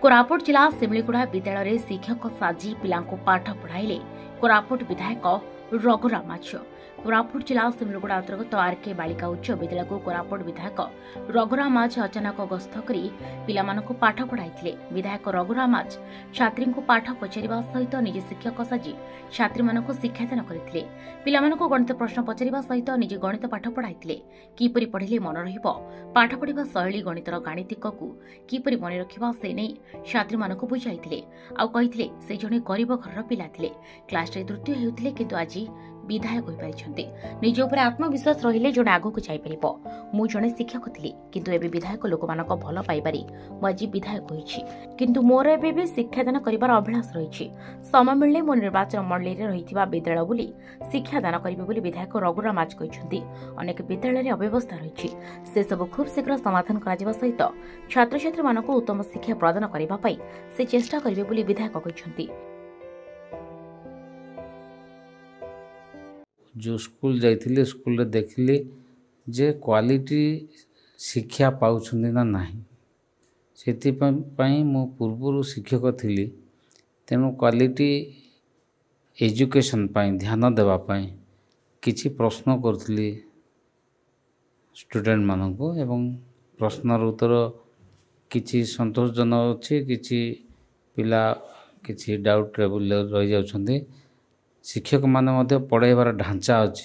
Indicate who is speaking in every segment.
Speaker 1: कोरापुट जिला सिमलीगुड़ा विद्यालय में शिक्षक साजी पिला पाठ पढ़ाइले कोरापुट विधायक रघुराम माझी। कोरापुट जिला सिमलीगुड़ा अंतर्गत आरके बालिका उच्च विद्यालय को कोरापुट विधायक रघुराम माझी अचानक गस्त कर पिलामानंकु पाठ पढ़ाइथिले। विधायक रघुराम माझी छात्री को पाठ पचारिबा सहित निजे शिक्षक साजी छात्री मानक शिक्षादान करथिले। पिलामानंकु गणित प्रश्न पचारिबा सहित निजे गणित पाठ पढ़ाइथिले। किपरि पढ़िले मन रहिबो, पाठ पढ़िबा शैली गणितर गाणितिक को किपरि मन रखिबा से नै छात्री मानक बुझाइथिले। आ कहिथिले से जणे गरीब घरर पिला थिले, क्लास रे तृतीय हेउथिले किंतु आज विधायक होई पारिछन्ते। निज उपर आत्मविश्वास रहिले जणे आगो जाई परिबो। मु जणे शिक्षक थिली किंतु एबे विधायक लोकमानक भल पाई पारि मु आज विधायक होईछि, किंतु मोर एबे भी शिक्षादान करिवार अभिलाष रहिछि। समय मिलले मो निर्वाचन मंडली रे रहिथिबा विद्यालय बुली शिक्षादान करिबे बुली विधायक रघुराम माझी कहिसन्ति। अनेक विद्यालय रे अव्यवस्था रहिछि, से सब खूब शीघ्र समाधान करा जिबा सहित छात्र छात्री मानक उत्तम शिक्षा प्रदान करिबा पई से चेष्टा करिबे बुली विधायक कहिसन्ति।
Speaker 2: जो स्कूल जाइए स्कूल देखिले जे क्वालिटी शिक्षा पाउछन्ति ना नाही, सेतिपई मो पूर्व शिक्षक थिली। तेणु क्वालिटी एजुकेशन पाई ध्यान देवा पाई किछि प्रश्न करथिली स्टूडेंट मानको एवं प्रश्नर उत्तर किछि संतोषजनक अछि, किछि पिला किछि डाउट लेवल रहि जाउछन्ति। शिक्षक माने मध्य पढ़ाइबार ढांचा अच्छी,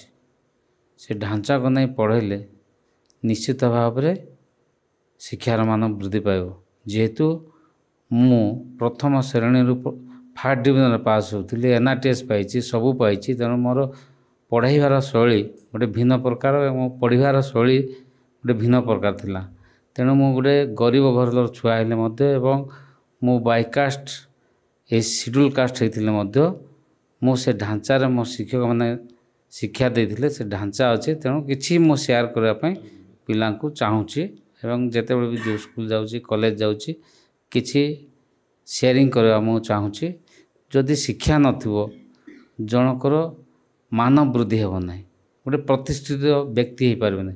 Speaker 2: से ढांचा को नहीं पढ़ेले निश्चित भाव में शिक्षार मान वृद्धि पाइब। जेहेतु मु प्रथम श्रेणी फर्स्ट डिविजन पास होती, एनआरटीएस पाई सबू पाई, तेणु मोर पढ़ाइबार शैली गोटे भिन्न प्रकार और पढ़ार शैली गोटे भिन्न प्रकार थिला। तेणु मु गोटे गरीब घर छुआ हेले मध्य एवं मु बायकास्ट ए शेड्यूल कास्ट होते मो से ढांचार मो शिक्षक मैंने शिक्षा देते से ढांचा अच्छे। तेणु किसी मो शेयर करने पिला चाहूँगी एवं जिते भी जो स्कूल जाऊँगी कॉलेज जाऊँगी किसी शेयरिंग करवा मु चाहूँगी। जदि शिक्षा नथिबो जनकर मान वृद्धि हेब ना, गोटे प्रतिष्ठित व्यक्ति हो पारे ना।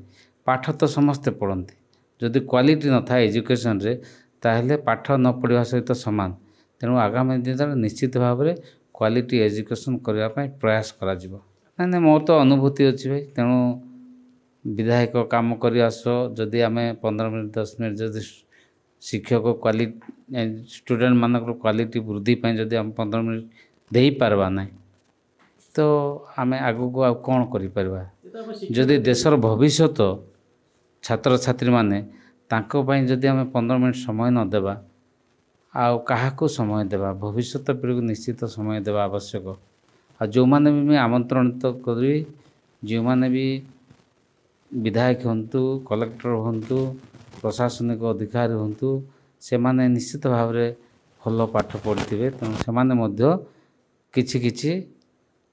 Speaker 2: पाठ तो समस्ते पढ़ती, जदि क्वालिटी न था एजुकेशन रे ताहले पाठ न पढ़ा सहित समान। तेणु आगामी दिन निश्चित भाव में क्वालिटी एजुकेशन करने प्रयास करा जिवो। ना मोर तो अनुभूति अच्छी भाई। तेणु विधायक काम कर आस जदि आम 15 मिनट 10 मिनट जदि शिक्षक क्वालिटी स्टूडेंट मान क्वालिटी वृद्धि जदि आम 15 मिनट दे पारबा ना तो आम आगू को कौन कर जदि देशर भविष्य छात्र छात्री माने तांको पई जदि आम 15 मिनट समय न देबा आउ काहाको समय देवा, भविष्य पीढ़ी को निश्चित समय देवा आवश्यक। आ जो माने भी मैं आमंत्रणित करी, जो माने भी विधायक हंतु, कलेक्टर हंतु, प्रशासनिक अधिकारी हंतु, से माने निश्चित भाव में भल पाठ पढ़िथिबे। तेणु से माने मध्य किछि किछि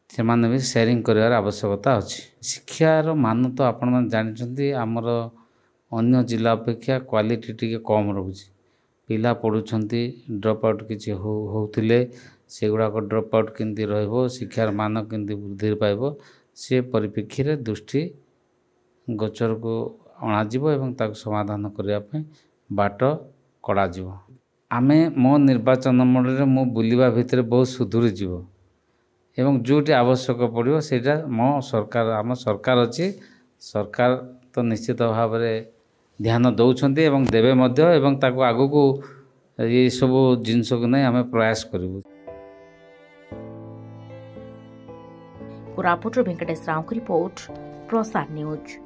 Speaker 2: से माने भी शेयरिंग करिवार आवश्यकता अछि। शिक्षार मान तो आपण माने जानिछन्ती हमर अन्य जिला अपेक्षा क्वालिटी टिके कम रहुछि। पिला पढ़ुछन्ति ड्रप आउट किछि होउथिले से गुड़ाक ड्रप आउट केंती रहइबो, शिक्षार मान केंती वृद्धि पाइबो, से परिप्रेक्षी रे दृष्टि गोचर को अणाजिबो एवं ताक समाधान करिया पे बाट कडाजिबो। आमे मो निर्वाचन मंडल रे मो बुलिबा भितरे बहुत सुधुरी जीवो एवं जोटी आवश्यक पड़िबो सेटा मो सरकार आम सरकार अछि। सरकार तो निश्चित भाव में ध्यान दौरान एवं देवे मध्य एवं ताको आगो को ये सब जिनस को नहीं आम प्रयास करूँ।
Speaker 1: कोरापुट वेंकटेश राव की रिपोर्ट, प्रसार न्यूज।